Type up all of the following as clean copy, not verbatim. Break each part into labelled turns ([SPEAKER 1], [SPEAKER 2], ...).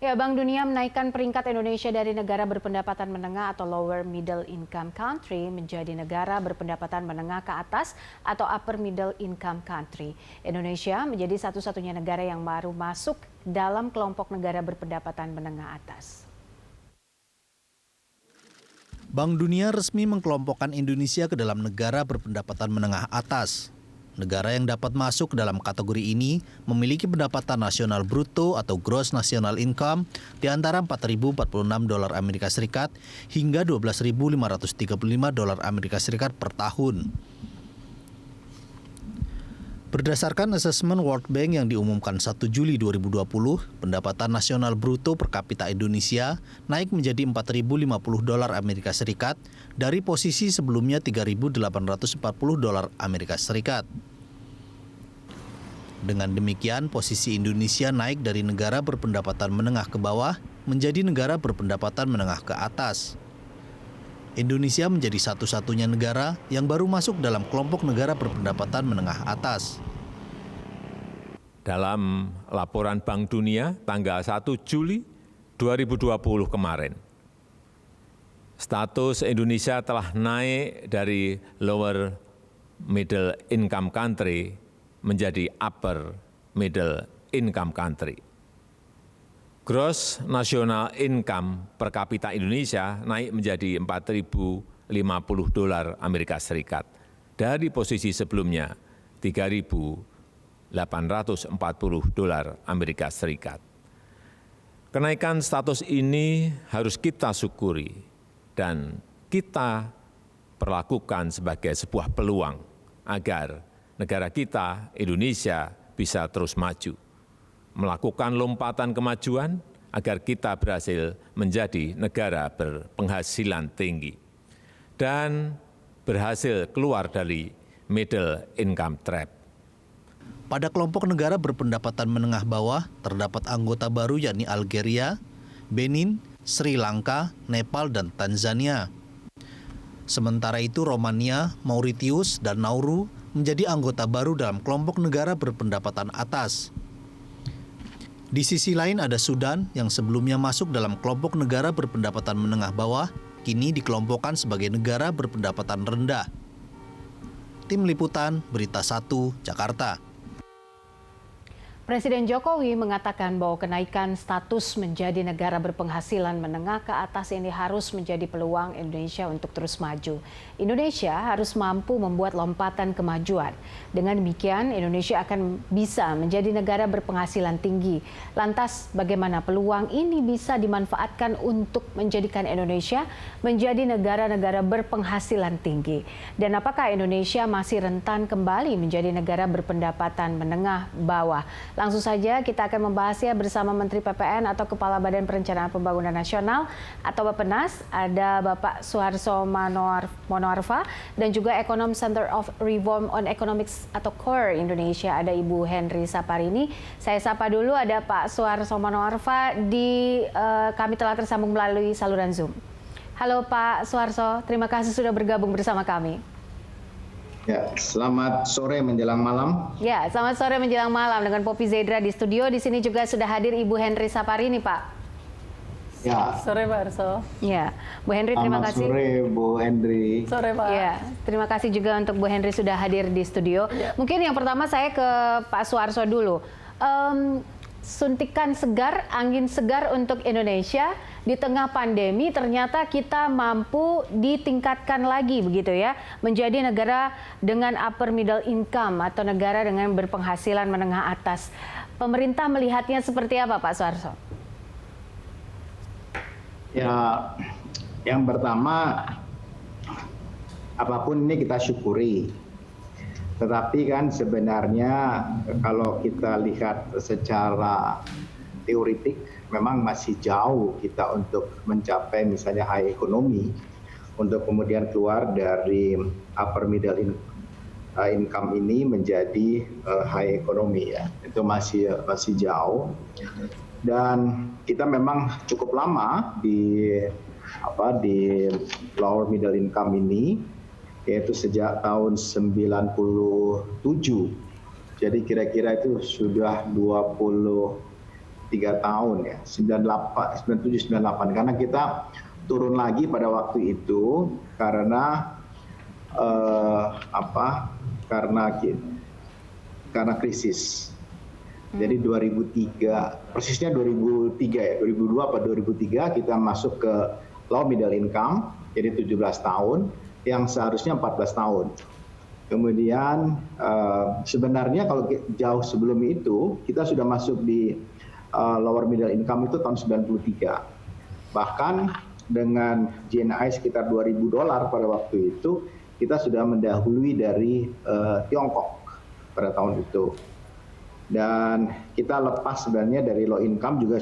[SPEAKER 1] Ya, Bank Dunia menaikkan peringkat Indonesia dari negara berpendapatan menengah atau lower middle income country menjadi negara berpendapatan menengah ke atas atau upper middle income country. Indonesia menjadi satu-satunya negara yang baru masuk dalam kelompok negara berpendapatan menengah atas.
[SPEAKER 2] Bank Dunia resmi mengkelompokkan Indonesia ke dalam negara berpendapatan menengah atas. Negara yang dapat masuk dalam kategori ini memiliki pendapatan nasional bruto atau gross national income di antara $4.046 Amerika Serikat hingga $12.535 Amerika Serikat per tahun. Berdasarkan asesmen World Bank yang diumumkan 1 Juli 2020, pendapatan nasional bruto per kapita Indonesia naik menjadi $4.050 Amerika Serikat dari posisi sebelumnya $3.840 Amerika Serikat. Dengan demikian, posisi Indonesia naik dari negara berpendapatan menengah ke bawah menjadi negara berpendapatan menengah ke atas. Indonesia menjadi satu-satunya negara yang baru masuk dalam kelompok negara berpendapatan menengah atas.
[SPEAKER 3] Dalam laporan Bank Dunia tanggal 1 Juli 2020 kemarin, status Indonesia telah naik dari lower middle income country menjadi upper middle income country. Gross national income per kapita Indonesia naik menjadi $4.050 Amerika Serikat dari posisi sebelumnya $3.840 Amerika Serikat. Kenaikan status ini harus kita syukuri dan kita perlakukan sebagai sebuah peluang agar negara kita, Indonesia, bisa terus maju, melakukan lompatan kemajuan agar kita berhasil menjadi negara berpenghasilan tinggi dan berhasil keluar dari middle income trap.
[SPEAKER 2] Pada kelompok negara berpendapatan menengah bawah, terdapat anggota baru yakni Algeria, Benin, Sri Lanka, Nepal, dan Tanzania. Sementara itu Romania, Mauritius, dan Nauru menjadi anggota baru dalam kelompok negara berpendapatan atas. Di sisi lain ada Sudan yang sebelumnya masuk dalam kelompok negara berpendapatan menengah bawah, kini dikelompokkan sebagai negara berpendapatan rendah. Tim Liputan, Berita 1, Jakarta.
[SPEAKER 1] Presiden Jokowi mengatakan bahwa kenaikan status menjadi negara berpenghasilan menengah ke atas ini harus menjadi peluang Indonesia untuk terus maju. Indonesia harus mampu membuat lompatan kemajuan. Dengan demikian, Indonesia akan bisa menjadi negara berpenghasilan tinggi. Lantas, bagaimana peluang ini bisa dimanfaatkan untuk menjadikan Indonesia menjadi negara-negara berpenghasilan tinggi? Dan apakah Indonesia masih rentan kembali menjadi negara berpendapatan menengah bawah? Langsung saja kita akan membahasnya bersama Menteri PPN atau Kepala Badan Perencanaan Pembangunan Nasional atau Bappenas, ada Bapak Suharso Monoarfa, dan juga Ekonom Center of Reform on Economics atau CORE Indonesia, ada Ibu Henry Saparini. Saya sapa dulu, ada Pak Suharso Monoarfa, kami telah tersambung melalui saluran Zoom. Halo Pak Suharso, terima kasih sudah bergabung bersama kami.
[SPEAKER 4] Ya, selamat sore menjelang malam.
[SPEAKER 1] Ya, selamat sore menjelang malam dengan Poppy Zedra di studio. Di sini juga sudah hadir Ibu Henry Saparini, Pak.
[SPEAKER 4] Ya.
[SPEAKER 5] Sore Pak Arso.
[SPEAKER 1] Ya, Bu Henry, terima kasih.
[SPEAKER 4] Sore Bu Henry.
[SPEAKER 5] Sore Pak.
[SPEAKER 1] Ya, terima kasih juga untuk Bu Henry sudah hadir di studio. Ya. Mungkin yang pertama saya ke Pak Suharso dulu. Suntikan segar, angin segar untuk Indonesia di tengah pandemi, ternyata kita mampu ditingkatkan lagi begitu ya, menjadi negara dengan upper middle income atau negara dengan berpenghasilan menengah atas. Pemerintah melihatnya seperti apa Pak Suharso?
[SPEAKER 4] Ya, yang pertama, apapun ini kita syukuri. Tetapi kan sebenarnya kalau kita lihat secara teoritik memang masih jauh kita untuk mencapai misalnya high economy, untuk kemudian keluar dari upper middle income ini menjadi high economy ya. Itu masih jauh. Dan kita memang cukup lama di lower middle income ini, yaitu sejak tahun 97. Jadi kira-kira itu sudah 25 3 tahun ya, 98, 97, 98, karena kita turun lagi pada waktu itu karena karena krisis. Jadi 2003, persisnya 2003 ya, 2002 atau 2003 kita masuk ke low middle income, jadi 17 tahun, yang seharusnya 14 tahun. Kemudian sebenarnya kalau jauh sebelum itu, kita sudah masuk di lower middle income itu tahun 93. Bahkan dengan GNI sekitar $2.000 pada waktu itu, kita sudah mendahului dari Tiongkok pada tahun itu. Dan kita lepas sebenarnya dari low income juga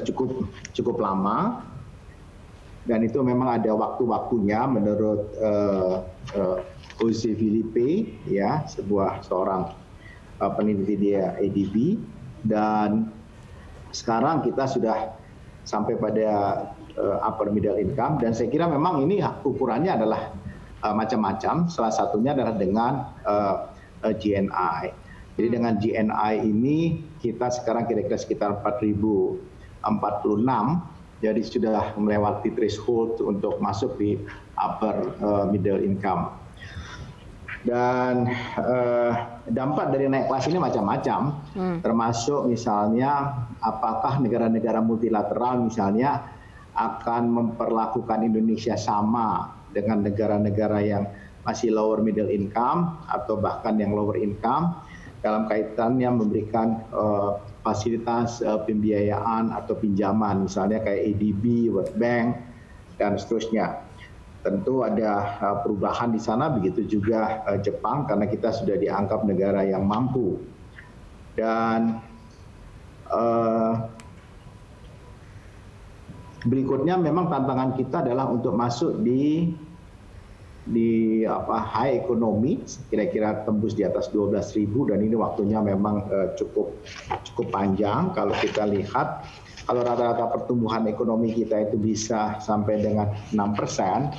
[SPEAKER 4] cukup lama. Dan itu memang ada waktu-waktunya menurut Jose Filipe, ya, seorang peneliti di ADB. Dan sekarang kita sudah sampai pada upper middle income, dan saya kira memang ini ukurannya adalah macam-macam. Salah satunya adalah dengan GNI. Jadi dengan GNI ini kita sekarang kira-kira sekitar 4.046, jadi sudah melewati threshold untuk masuk di upper middle income. Dan dampak dari naik kelas ini macam-macam, termasuk misalnya apakah negara-negara multilateral misalnya akan memperlakukan Indonesia sama dengan negara-negara yang masih lower middle income atau bahkan yang lower income dalam kaitannya memberikan fasilitas pembiayaan atau pinjaman, misalnya kayak ADB, World Bank, dan seterusnya. Tentu ada perubahan di sana, begitu juga Jepang, karena kita sudah dianggap negara yang mampu. Dan berikutnya memang tantangan kita adalah untuk masuk di high economy, kira-kira tembus di atas 12.000, dan ini waktunya memang cukup panjang. Kalau kita lihat, kalau rata-rata pertumbuhan ekonomi kita itu bisa sampai dengan 6%,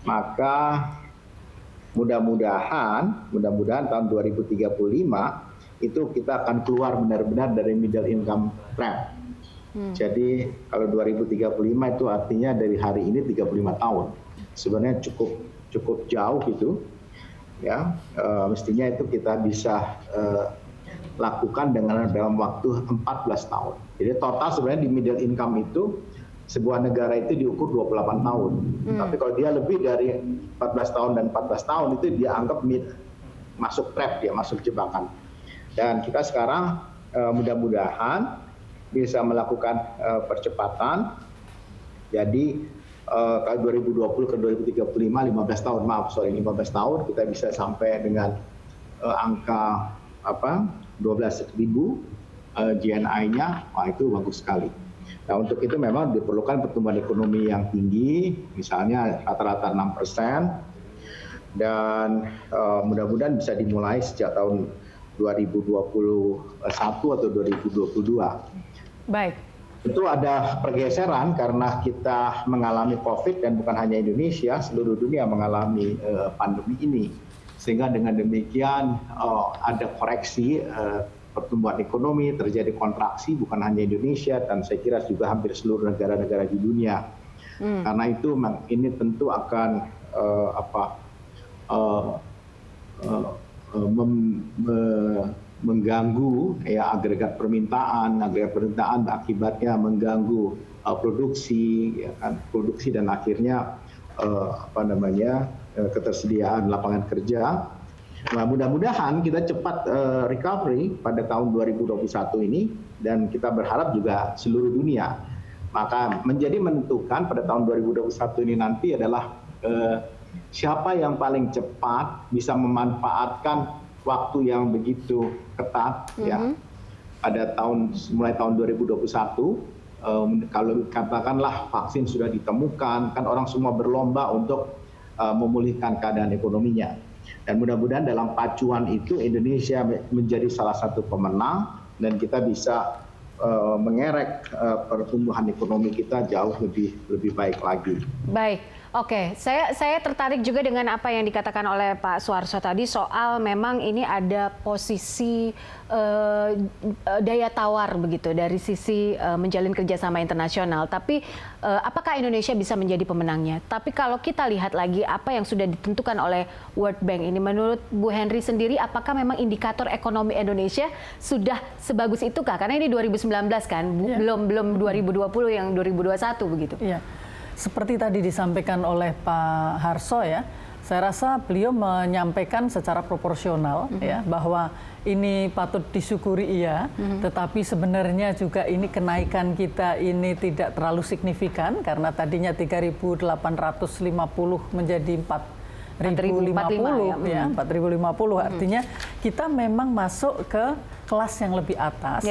[SPEAKER 4] maka mudah-mudahan tahun 2035 itu kita akan keluar benar-benar dari middle income trap. Jadi kalau 2035 itu artinya dari hari ini 35 tahun. Sebenarnya cukup jauh gitu. Ya, mestinya itu kita bisa lakukan dalam waktu 14 tahun. Jadi total sebenarnya di middle income itu sebuah negara itu diukur 28 tahun. Tapi kalau dia lebih dari 14 tahun dan 14 tahun itu dia anggap masuk trap, dia masuk jebakan. Dan kita sekarang mudah-mudahan bisa melakukan percepatan. Jadi kalau 2020 ke 2035 15 tahun, 15 tahun kita bisa sampai dengan angka 12.000 GNI-nya, wah itu bagus sekali. Nah, untuk itu memang diperlukan pertumbuhan ekonomi yang tinggi, misalnya rata-rata 6%, dan mudah-mudahan bisa dimulai sejak tahun 2021 atau 2022.
[SPEAKER 1] Baik.
[SPEAKER 4] Tentu ada pergeseran karena kita mengalami COVID, dan bukan hanya Indonesia, seluruh dunia mengalami pandemi ini. Sehingga dengan demikian ada koreksi pertumbuhan ekonomi, terjadi kontraksi bukan hanya Indonesia, dan saya kira juga hampir seluruh negara-negara di dunia. Karena itu ini tentu akan mengganggu ya agregat permintaan akibatnya mengganggu produksi, ya kan, produksi dan akhirnya ketersediaan lapangan kerja. Nah, mudah-mudahan kita cepat recovery pada tahun 2021 ini, dan kita berharap juga seluruh dunia. Maka menjadi menentukan pada tahun 2021 ini nanti adalah siapa yang paling cepat bisa memanfaatkan waktu yang begitu ketat ya. Pada mulai tahun 2021 kalau katakanlah vaksin sudah ditemukan, kan orang semua berlomba untuk memulihkan keadaan ekonominya. Dan mudah-mudahan dalam pacuan itu Indonesia menjadi salah satu pemenang, dan kita bisa mengerek pertumbuhan ekonomi kita jauh lebih baik lagi.
[SPEAKER 1] Baik, Oke, saya tertarik juga dengan apa yang dikatakan oleh Pak Suharso tadi soal memang ini ada posisi daya tawar begitu dari sisi menjalin kerjasama internasional. Tapi apakah Indonesia bisa menjadi pemenangnya? Tapi kalau kita lihat lagi apa yang sudah ditentukan oleh World Bank ini, menurut Bu Henry sendiri, apakah memang indikator ekonomi Indonesia sudah sebagus itukah? Karena ini 2019 kan, belum 2020 yang 2021 begitu.
[SPEAKER 5] Iya. Seperti tadi disampaikan oleh Pak Harso ya, saya rasa beliau menyampaikan secara proporsional ya bahwa ini patut disyukuri iya, tetapi sebenarnya juga ini kenaikan kita ini tidak terlalu signifikan karena tadinya 3.850 menjadi 4.050 ya, 4.050 artinya kita memang masuk ke kelas yang lebih atas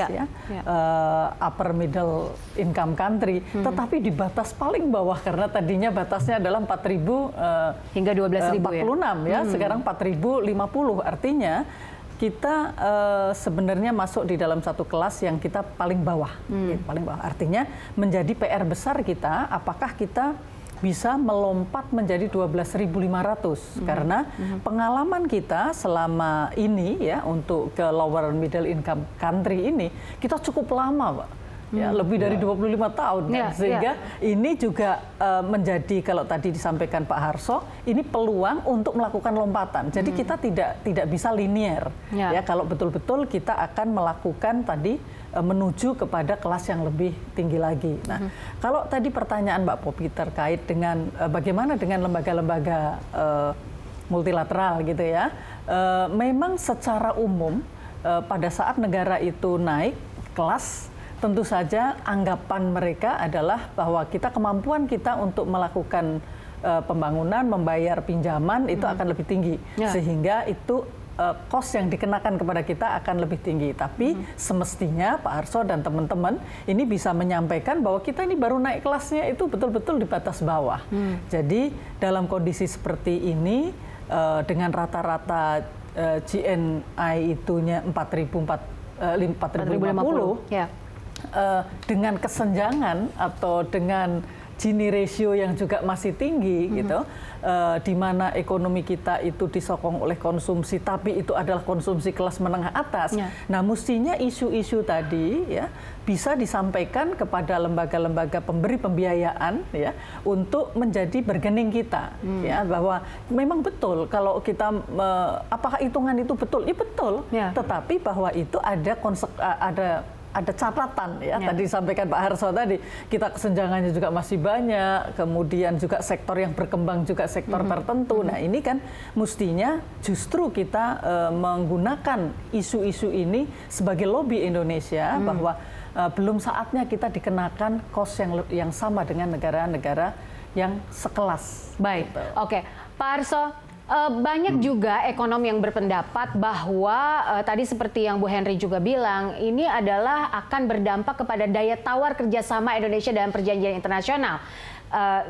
[SPEAKER 5] upper middle income country, tetapi di batas paling bawah karena tadinya batasnya adalah 4.000 hingga 12.046 ya, sekarang 4.050 artinya kita sebenarnya masuk di dalam satu kelas yang kita paling bawah, paling bawah. Artinya menjadi PR besar kita, apakah kita bisa melompat menjadi 12.500 karena pengalaman kita selama ini ya untuk ke lower middle income country ini kita cukup lama, Pak. Ya, lebih dari 25 tahun kan? Sehingga ini juga menjadi kalau tadi disampaikan Pak Harso ini peluang untuk melakukan lompatan. Jadi kita tidak bisa linier ya kalau betul-betul kita akan melakukan tadi menuju kepada kelas yang lebih tinggi lagi. Nah, kalau tadi pertanyaan Mbak Popi terkait dengan bagaimana dengan lembaga-lembaga multilateral gitu ya, memang secara umum pada saat negara itu naik kelas, tentu saja anggapan mereka adalah bahwa kemampuan kita untuk melakukan pembangunan, membayar pinjaman itu akan lebih tinggi, sehingga itu cost yang dikenakan kepada kita akan lebih tinggi. Tapi semestinya Pak Harso dan teman-teman ini bisa menyampaikan bahwa kita ini baru naik kelasnya itu betul-betul di batas bawah. Jadi dalam kondisi seperti ini dengan rata-rata GNI itunya 4.050 dengan kesenjangan atau dengan Gini ratio yang juga masih tinggi gitu, di mana ekonomi kita itu disokong oleh konsumsi, tapi itu adalah konsumsi kelas menengah atas. Nah, mestinya isu-isu tadi ya bisa disampaikan kepada lembaga-lembaga pemberi pembiayaan ya untuk menjadi bargaining kita ya, bahwa memang betul kalau kita apakah hitungan itu betul? Ya betul, tetapi bahwa itu ada catatan ya. Tadi disampaikan Pak Harso tadi, kita kesenjangannya juga masih banyak, kemudian juga sektor yang berkembang juga sektor tertentu. Nah, ini kan mestinya justru kita menggunakan isu-isu ini sebagai lobby Indonesia bahwa belum saatnya kita dikenakan cost yang sama dengan negara-negara yang sekelas.
[SPEAKER 1] Baik, oke. Pak Harso, banyak juga ekonom yang berpendapat bahwa tadi seperti yang Bu Henry juga bilang, ini adalah akan berdampak kepada daya tawar kerjasama Indonesia dalam perjanjian internasional.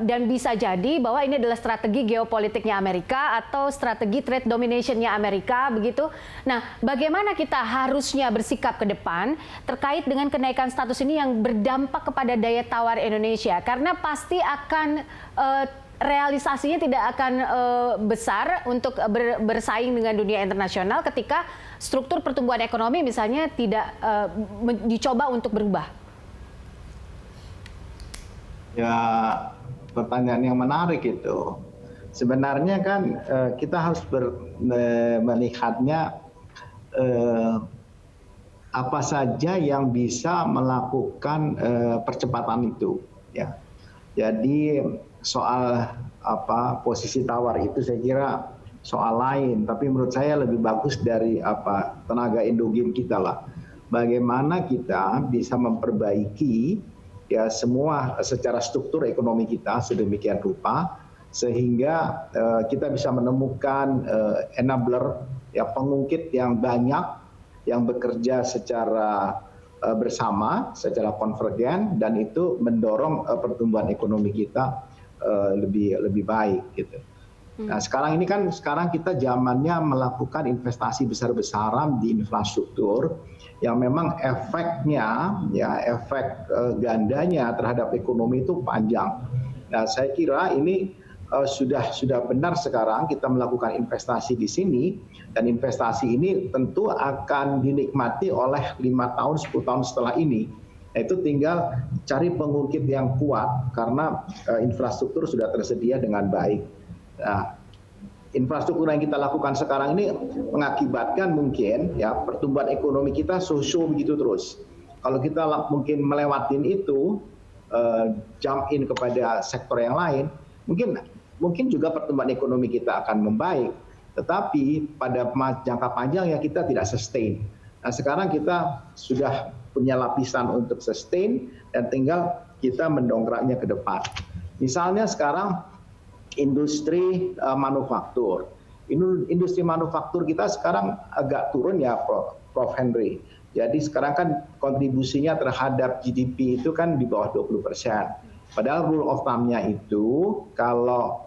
[SPEAKER 1] Dan bisa jadi bahwa ini adalah strategi geopolitiknya Amerika atau strategi trade domination-nya Amerika, begitu. Nah, bagaimana kita harusnya bersikap ke depan terkait dengan kenaikan status ini yang berdampak kepada daya tawar Indonesia? Karena pasti akan realisasinya tidak akan besar untuk bersaing dengan dunia internasional ketika struktur pertumbuhan ekonomi misalnya tidak dicoba untuk berubah.
[SPEAKER 4] Ya, pertanyaan yang menarik itu. Sebenarnya kan kita harus melihatnya apa saja yang bisa melakukan percepatan itu. Ya, jadi soal posisi tawar itu saya kira soal lain, tapi menurut saya lebih bagus dari tenaga endogen kita lah. Bagaimana kita bisa memperbaiki ya semua secara struktur ekonomi kita sedemikian rupa sehingga kita bisa menemukan enabler ya pengungkit yang banyak yang bekerja secara bersama, secara konvergen, dan itu mendorong pertumbuhan ekonomi kita lebih baik gitu. Nah, sekarang kita zamannya melakukan investasi besar-besaran di infrastruktur yang memang efeknya ya efek gandanya terhadap ekonomi itu panjang. Nah, saya kira ini sudah benar sekarang kita melakukan investasi di sini, dan investasi ini tentu akan dinikmati oleh 5 tahun, 10 tahun setelah ini. Nah, itu tinggal cari pengungkit yang kuat karena infrastruktur sudah tersedia dengan baik. Nah, infrastruktur yang kita lakukan sekarang ini mengakibatkan mungkin ya pertumbuhan ekonomi kita so-so begitu terus. Kalau kita mungkin melewatin itu, jump in kepada sektor yang lain, mungkin juga pertumbuhan ekonomi kita akan membaik. Tetapi pada jangka panjang ya kita tidak sustain. Nah, sekarang kita sudah punya lapisan untuk sustain dan tinggal kita mendongkraknya ke depan. Misalnya sekarang industri manufaktur. Industri manufaktur kita sekarang agak turun ya Prof. Henry. Jadi sekarang kan kontribusinya terhadap GDP itu kan di bawah 20%. Padahal rule of thumb-nya itu kalau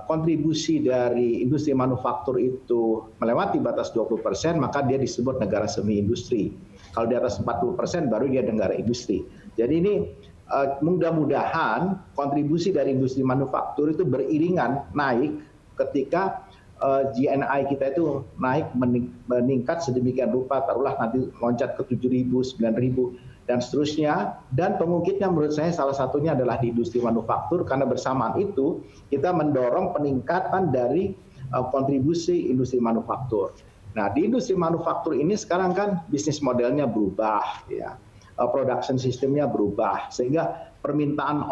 [SPEAKER 4] kontribusi dari industri manufaktur itu melewati batas 20%, maka dia disebut negara semi industri. Kalau di atas 40% baru dia negara industri. Jadi ini mudah-mudahan kontribusi dari industri manufaktur itu beriringan naik ketika GNI kita itu naik meningkat sedemikian rupa, taruhlah nanti loncat ke 7.000, 9.000 dan seterusnya. Dan pengungkitnya menurut saya salah satunya adalah di industri manufaktur, karena bersamaan itu kita mendorong peningkatan dari kontribusi industri manufaktur. Nah, di industri manufaktur ini sekarang kan bisnis modelnya berubah, ya, production sistemnya berubah, sehingga permintaan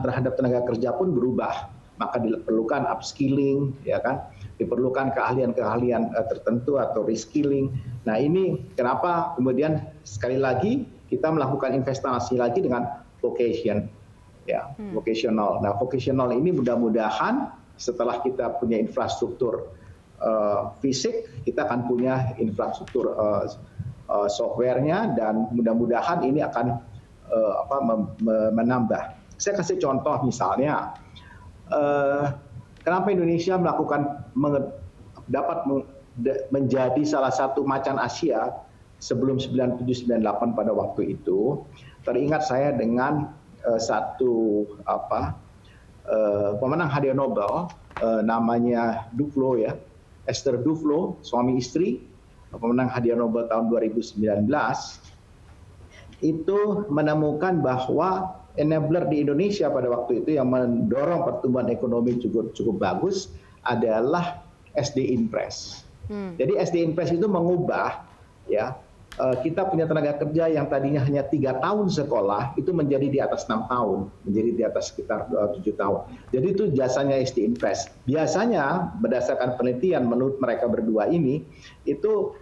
[SPEAKER 4] terhadap tenaga kerja pun berubah. Maka diperlukan upskilling, ya kan, diperlukan keahlian-keahlian tertentu atau reskilling. Nah, ini kenapa kemudian sekali lagi kita melakukan investasi lagi dengan vocation, ya, vocational. Nah, vocational ini mudah-mudahan setelah kita punya infrastruktur fisik, kita akan punya infrastruktur softwarenya, dan mudah-mudahan ini akan menambah. Saya kasih contoh misalnya. Kenapa Indonesia dapat menjadi salah satu macan Asia sebelum 97-98 pada waktu itu? Teringat saya dengan satu pemenang hadiah Nobel, namanya Duflo, ya, Esther Duflo, suami istri, pemenang hadiah Nobel tahun 2019, itu menemukan bahwa enabler di Indonesia pada waktu itu yang mendorong pertumbuhan ekonomi cukup bagus adalah SD Impres. Jadi SD Impres itu mengubah, ya, kita punya tenaga kerja yang tadinya hanya 3 tahun sekolah itu menjadi di atas 6 tahun, menjadi di atas sekitar 7 tahun. Jadi itu jasanya SD Impres. Biasanya berdasarkan penelitian menurut mereka berdua ini, itu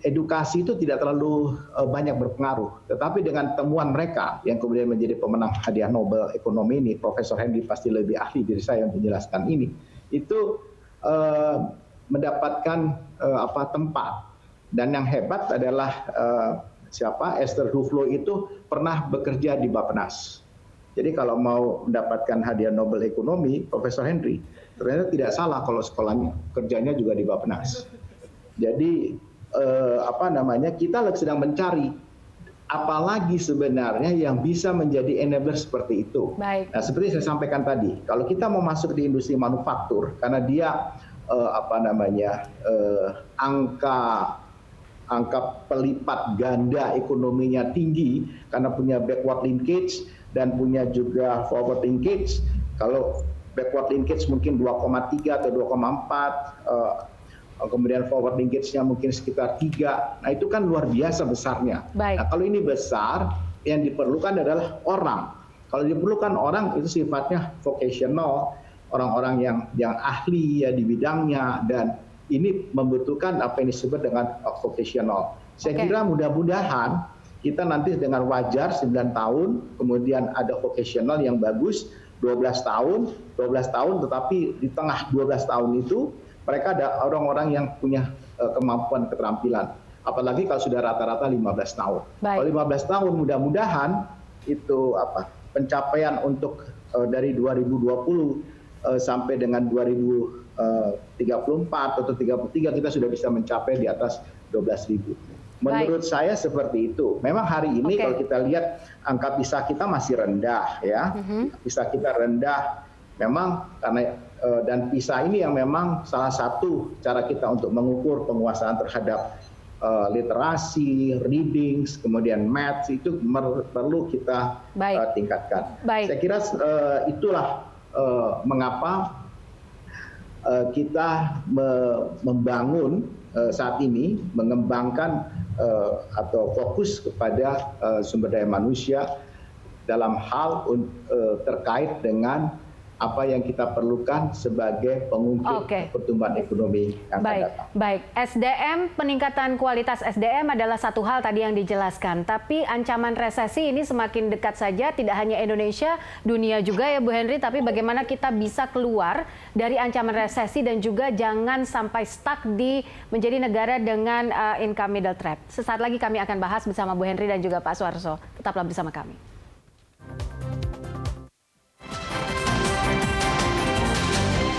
[SPEAKER 4] edukasi itu tidak terlalu banyak berpengaruh. Tetapi dengan temuan mereka yang kemudian menjadi pemenang hadiah Nobel ekonomi ini, Profesor Henry pasti lebih ahli dari saya untuk menjelaskan ini, itu mendapatkan tempat. Dan yang hebat adalah Esther Duflo itu pernah bekerja di Bappenas. Jadi kalau mau mendapatkan hadiah Nobel ekonomi, Profesor Henry, ternyata tidak salah kalau sekolahnya kerjanya juga di Bappenas. Jadi kita sedang mencari apalagi sebenarnya yang bisa menjadi enabler seperti itu.
[SPEAKER 1] Baik.
[SPEAKER 4] Nah, seperti saya sampaikan tadi, kalau kita mau masuk di industri manufaktur, karena dia angka pelipat ganda ekonominya tinggi karena punya backward linkage dan punya juga forward linkage. Kalau backward linkage mungkin 2,3 atau 2,4, kemudian forward linkage-nya mungkin sekitar 3. Nah, itu kan luar biasa besarnya.
[SPEAKER 1] Baik.
[SPEAKER 4] Nah, kalau ini besar, yang diperlukan adalah orang. Kalau diperlukan orang itu sifatnya vocational, orang-orang yang ahli ya di bidangnya, dan ini membutuhkan apa yang disebut dengan vocational. Saya kira mudah-mudahan kita nanti dengan wajar 9 tahun, kemudian ada vocational yang bagus 12 tahun, tetapi di tengah 12 tahun itu mereka ada orang-orang yang punya kemampuan keterampilan. Apalagi kalau sudah rata-rata 15 tahun.
[SPEAKER 1] Baik.
[SPEAKER 4] Kalau 15 tahun mudah-mudahan itu pencapaian untuk dari 2020 sampai dengan 2034 atau 33 kita sudah bisa mencapai di atas 12.000. Menurut saya seperti itu. Memang hari ini kalau kita lihat angka PISA kita masih rendah, ya. PISA kita rendah memang karena dan PISA ini yang memang salah satu cara kita untuk mengukur penguasaan terhadap literasi, readings, kemudian maths itu perlu kita tingkatkan. Saya kira itulah mengapa kita membangun saat ini mengembangkan atau fokus kepada sumber daya manusia dalam hal terkait dengan apa yang kita perlukan sebagai pengungkit pertumbuhan ekonomi yang akan datang.
[SPEAKER 1] Baik, SDM, peningkatan kualitas SDM adalah satu hal tadi yang dijelaskan. Tapi ancaman resesi ini semakin dekat saja, tidak hanya Indonesia, dunia juga ya Bu Henry. Tapi bagaimana kita bisa keluar dari ancaman resesi dan juga jangan sampai stuck di menjadi negara dengan income middle trap. Sesaat lagi kami akan bahas bersama Bu Henry dan juga Pak Suharso. Tetaplah bersama kami.